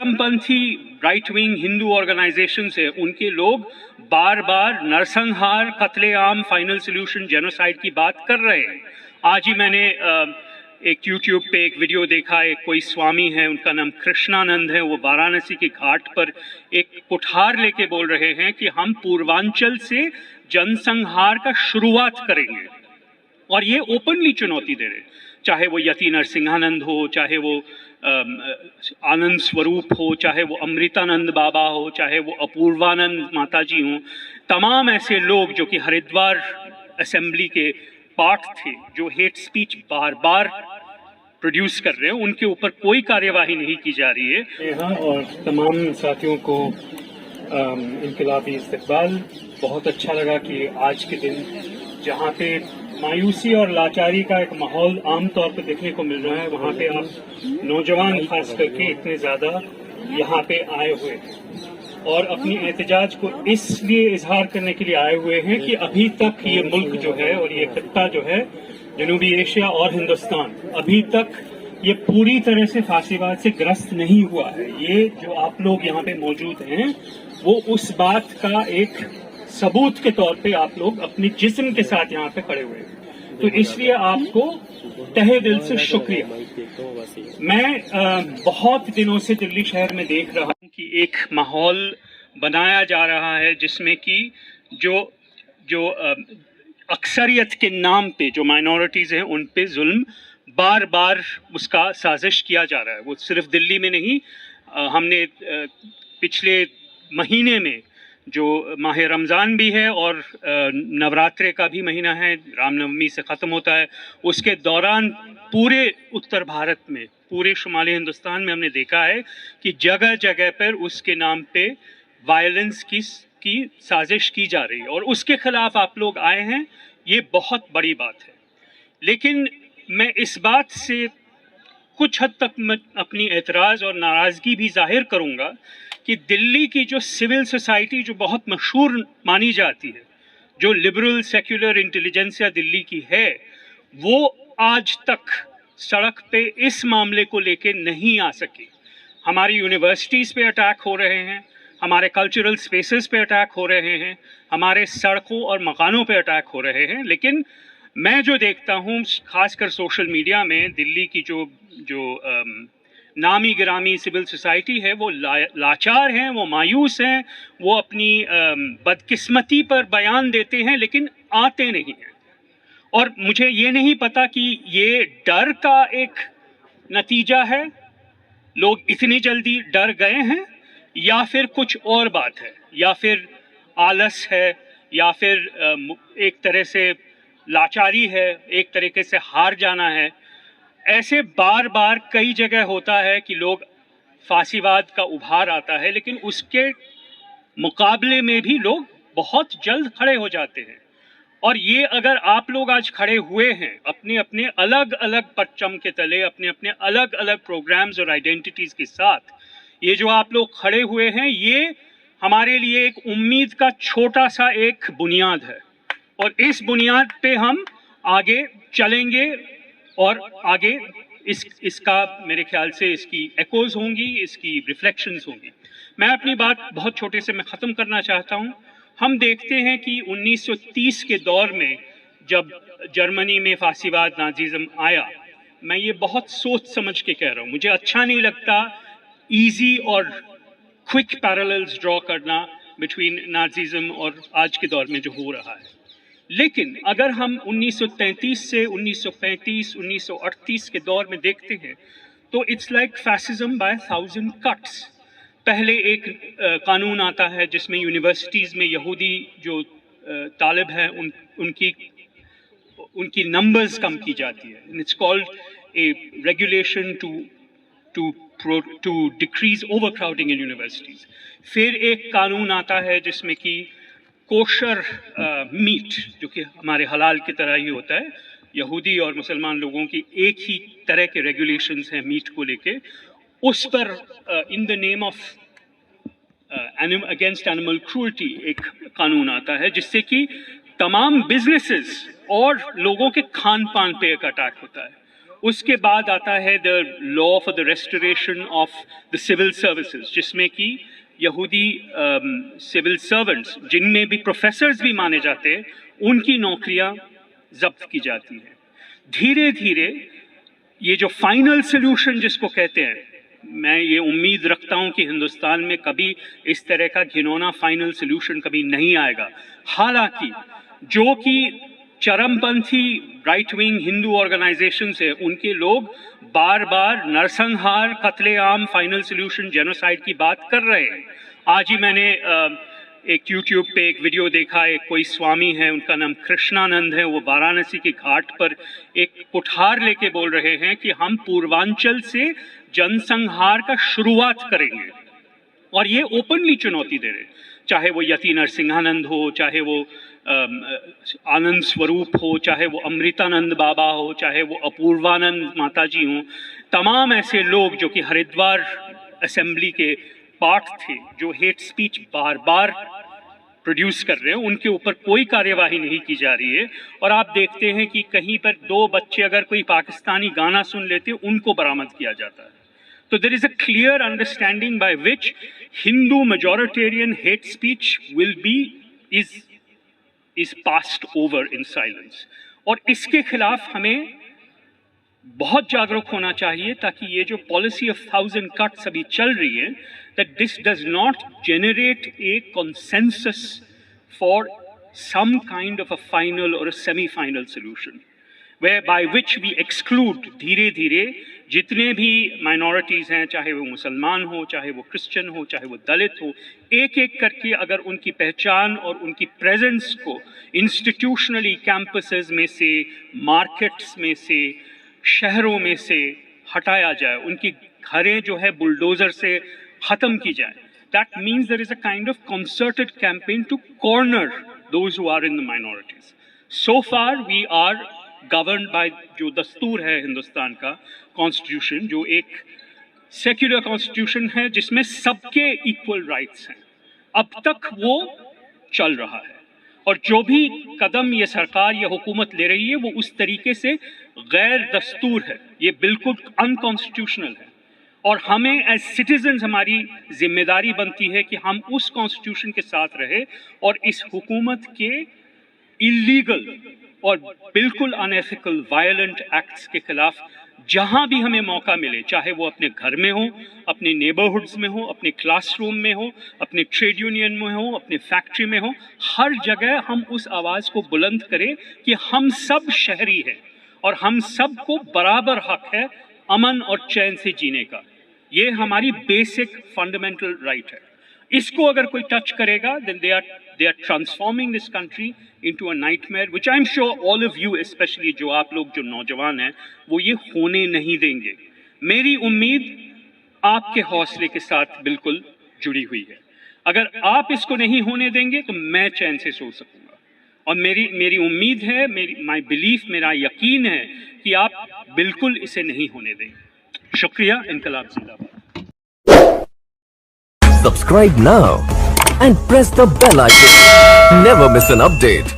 चरमपंथी right wing Hindu organisations है, उनके लोग बार बार नरसंहार, कत्लेआम, फाइनल सोल्यूशन, जेनोसाइड की बात कर रहे हैं। आज ही मैंने एक YouTube पे एक वीडियो देखा, एक कोई स्वामी है, उनका नाम कृष्णानंद है, वो वाराणसी के घाट पर एक कुठार लेके बोल रहे हैं कि हम पूर्वांचल से जनसंहार का शुरुआत करेंगे, और ये ओपनली चुनौती दे रहे, चाहे वो यति नरसिंहानंद हो, चाहे वो आनंद स्वरूप हो, चाहे वो अमृतानंद बाबा हो, चाहे वो अपूर्वानंद माता जी हो। तमाम ऐसे लोग जो कि हरिद्वार असेंबली के पार्ट थे, जो हेट स्पीच बार बार प्रोड्यूस कर रहे हैं, उनके ऊपर कोई कार्यवाही नहीं की जा रही है। हाँ, और तमाम साथियों को इनकलाबी इस्तकबाल। बहुत अच्छा लगा कि आज के दिन जहाँ पे मायूसी और लाचारी का एक माहौल आमतौर पर देखने को मिल रहा है, वहाँ पे आप नौजवान खास करके इतने ज़्यादा यहाँ पे आए हुए हैं और अपनी एहतजाज को इसलिए इजहार करने के लिए आए हुए हैं कि अभी तक ये मुल्क जो है और ये खत्ता जो है, जनूबी एशिया और हिंदुस्तान, अभी तक ये पूरी तरह से फांसीवाद से ग्रस्त नहीं हुआ है। ये जो आप लोग यहाँ पे मौजूद हैं, वो उस बात का एक सबूत के तौर पे आप लोग अपने जिस्म के साथ यहाँ पे खड़े हुए हैं। तो इसलिए आपको तहे दिल से शुक्रिया। मैं बहुत दिनों से दिल्ली शहर में देख रहा हूँ कि एक माहौल बनाया जा रहा है जिसमें कि जो अक्सरियत के नाम पे जो माइनॉरिटीज़ हैं उन पे जुल्म बार बार उसका साजिश किया जा रहा है। वो सिर्फ दिल्ली में नहीं, हमने पिछले महीने में जो माह रमज़ान भी है और नवरात्रे का भी महीना है, रामनवमी से ख़त्म होता है, उसके दौरान पूरे उत्तर भारत में, पूरे शुमाली हिंदुस्तान में हमने देखा है कि जगह जगह पर उसके नाम पे वायलेंस की साजिश की जा रही है और उसके खिलाफ आप लोग आए हैं। ये बहुत बड़ी बात है। लेकिन मैं इस बात से कुछ हद तक मैं अपनी एतराज़ और नाराज़गी भी जाहिर करूँगा कि दिल्ली की जो सिविल सोसाइटी जो बहुत मशहूर मानी जाती है, जो लिबरल सेक्युलर इंटेलिजेंसिया दिल्ली की है, वो आज तक सड़क पे इस मामले को लेके नहीं आ सकी। हमारी यूनिवर्सिटीज़ पे अटैक हो रहे हैं, हमारे कल्चरल स्पेसेस पे अटैक हो रहे हैं, हमारे सड़कों और मकानों पे अटैक हो रहे हैं। लेकिन मैं जो देखता हूँ खासकर सोशल मीडिया में, दिल्ली की जो नामी गिरामी सिविल सोसाइटी है, वो लाचार हैं, वो मायूस हैं, वो अपनी बदकिस्मती पर बयान देते हैं लेकिन आते नहीं हैं। और मुझे ये नहीं पता कि ये डर का एक नतीजा है, लोग इतनी जल्दी डर गए हैं, या फिर कुछ और बात है, या फिर आलस है, या फिर एक तरह से लाचारी है, एक तरीके से हार जाना है। ऐसे बार बार कई जगह होता है कि लोग फांसीवाद का उभार आता है, लेकिन उसके मुकाबले में भी लोग बहुत जल्द खड़े हो जाते हैं। और ये अगर आप लोग आज खड़े हुए हैं अपने अपने अलग अलग परचम के तले, अपने अपने अलग अलग प्रोग्राम्स और आइडेंटिटीज़ के साथ, ये जो आप लोग खड़े हुए हैं, ये हमारे लिए एक उम्मीद का छोटा सा एक बुनियाद है और इस बुनियाद पे हम आगे चलेंगे और आगे इसका मेरे ख्याल से इसकी एकोज होंगी, इसकी रिफ्लेक्शंस होंगी। मैं अपनी बात बहुत छोटे से मैं ख़त्म करना चाहता हूँ। हम देखते हैं कि 1930 के दौर में जब जर्मनी में फांसीवाद नाजीज़म आया, मैं ये बहुत सोच समझ के कह रहा हूँ, मुझे अच्छा नहीं लगता ईजी और क्विक पैरेलल्स ड्रॉ करना बिटवीन नाजीज़म और आज के दौर में जो हो रहा है। लेकिन अगर हम 1933 से 1935, 1938 के दौर में देखते हैं तो it's like fascism by 1000 cuts. पहले एक कानून आता है जिसमें यूनिवर्सिटीज़ में यहूदी जो तालिब हैं उनकी नंबर्स कम की जाती है। It's called a regulation to decrease overcrowding in universities. फिर एक कानून आता है जिसमें कि कोशर मीट, जो कि हमारे हलाल की तरह ही होता है, यहूदी और मुसलमान लोगों की एक ही तरह के रेगुलेशंस हैं मीट को लेके, उस पर in the name of against animal cruelty एक कानून आता है जिससे कि तमाम बिजनेसेस और लोगों के खान पान पे एक अटैक होता है। उसके बाद आता है the law for the restoration of the civil services, जिसमें कि यहूदी सिविल सर्वेंट्स, जिनमें भी प्रोफेसर्स भी माने जाते हैं, उनकी नौकरियां जब्त की जाती हैं। धीरे धीरे ये जो फाइनल सोल्यूशन जिसको कहते हैं, मैं ये उम्मीद रखता हूं कि हिंदुस्तान में कभी इस तरह का घिनौना फाइनल सोल्यूशन कभी नहीं आएगा। हालांकि जो कि चरमपंथी राइट विंग हिंदू ऑर्गेनाइजेशंस है, उनके लोग बार बार नरसंहार, कत्लेआम, फाइनल सोल्यूशन, जेनोसाइड की बात कर रहे हैं। आज ही मैंने एक यूट्यूब पे एक वीडियो देखा, एक कोई स्वामी है, उनका नाम कृष्णानंद है, वो वाराणसी के घाट पर एक कुठार लेके बोल रहे हैं कि हम पूर्वांचल से जनसंहार का शुरुआत करेंगे, और ये ओपनली चुनौती दे रहे हैं। चाहे वो यति नरसिंहानंद हो, चाहे वो आनंद स्वरूप हो, चाहे वो अमृतानंद बाबा हो, चाहे वो अपूर्वानंद माता जी हो, तमाम ऐसे लोग जो कि हरिद्वार असेंबली के पार्ट थे, जो हेट स्पीच बार बार प्रोड्यूस कर रहे हैं, उनके ऊपर कोई कार्यवाही नहीं की जा रही है। और आप देखते हैं कि कहीं पर 2 बच्चे अगर कोई पाकिस्तानी गाना सुन लेते, उनको बरामद किया जाता है। तो there is a clear understanding by which Hindu majoritarian hate speech will be is passed over in silence। और इसके खिलाफ हमें बहुत जागरूक होना चाहिए, ताकि ये जो पॉलिसी ऑफ 1000 cuts अभी चल रही है, that this does not generate a consensus for some kind of a final or a semi-final solution, by which we exclude धीरे धीरे जितने भी माइनॉरिटीज़ हैं, चाहे वो मुसलमान हो, चाहे वो क्रिश्चियन हो, चाहे वो दलित हो, एक एक करके अगर उनकी पहचान और उनकी प्रेजेंस को इंस्टीट्यूशनली कैंपसेस में से, मार्केट्स में से, शहरों में से हटाया जाए, उनकी घरें जो है बुलडोजर से ख़त्म की जाए। That means there is a kind of concerted campaign to corner those who are in the minorities. So far we are governed by जो दस्तूर है हिंदुस्तान का, कॉन्स्टिट्यूशन, जो एक सेक्युलर कॉन्स्टिट्यूशन है जिसमें सबके इक्वल राइट्स हैं, अब तक वो चल रहा है। और जो भी कदम ये सरकार या हुकूमत ले रही है, वो उस तरीके से गैर दस्तूर है, ये बिल्कुल अनकॉन्स्टिट्यूशनल है। और हमें एज सिटीजन्स हमारी जिम्मेदारी बनती है कि हम उस कॉन्स्टिट्यूशन के साथ रहे और इस हुकूमत के इलीगल और बिल्कुल अनएथिकल वायलेंट एक्ट्स के खिलाफ जहां भी हमें मौका मिले, चाहे वो अपने घर में हो, अपने नेबरहुड्स में हो, अपने क्लासरूम में हो, अपने ट्रेड यूनियन में हो, अपने फैक्ट्री में हो, हर जगह हम उस आवाज़ को बुलंद करें कि हम सब शहरी हैं और हम सबको बराबर हक है अमन और चैन से जीने का। ये हमारी बेसिक फंडामेंटल राइट है। इसको अगर कोई टच करेगा, then they are transforming this country into a nightmare, which I'm sure all of you, especially जो आप लोग जो नौजवान हैं, वो ये होने नहीं देंगे। मेरी उम्मीद आपके हौसले के साथ बिल्कुल जुड़ी हुई है। अगर आप इसको नहीं होने देंगे तो मैं चैन से सो सकूंगा। और मेरी उम्मीद है, माई बिलीफ, मेरा यकीन है कि आप बिल्कुल इसे नहीं होने देंगे। शुक्रिया। इनकलाब जिंदाबाद। Subscribe now and press the bell icon. Never miss an update.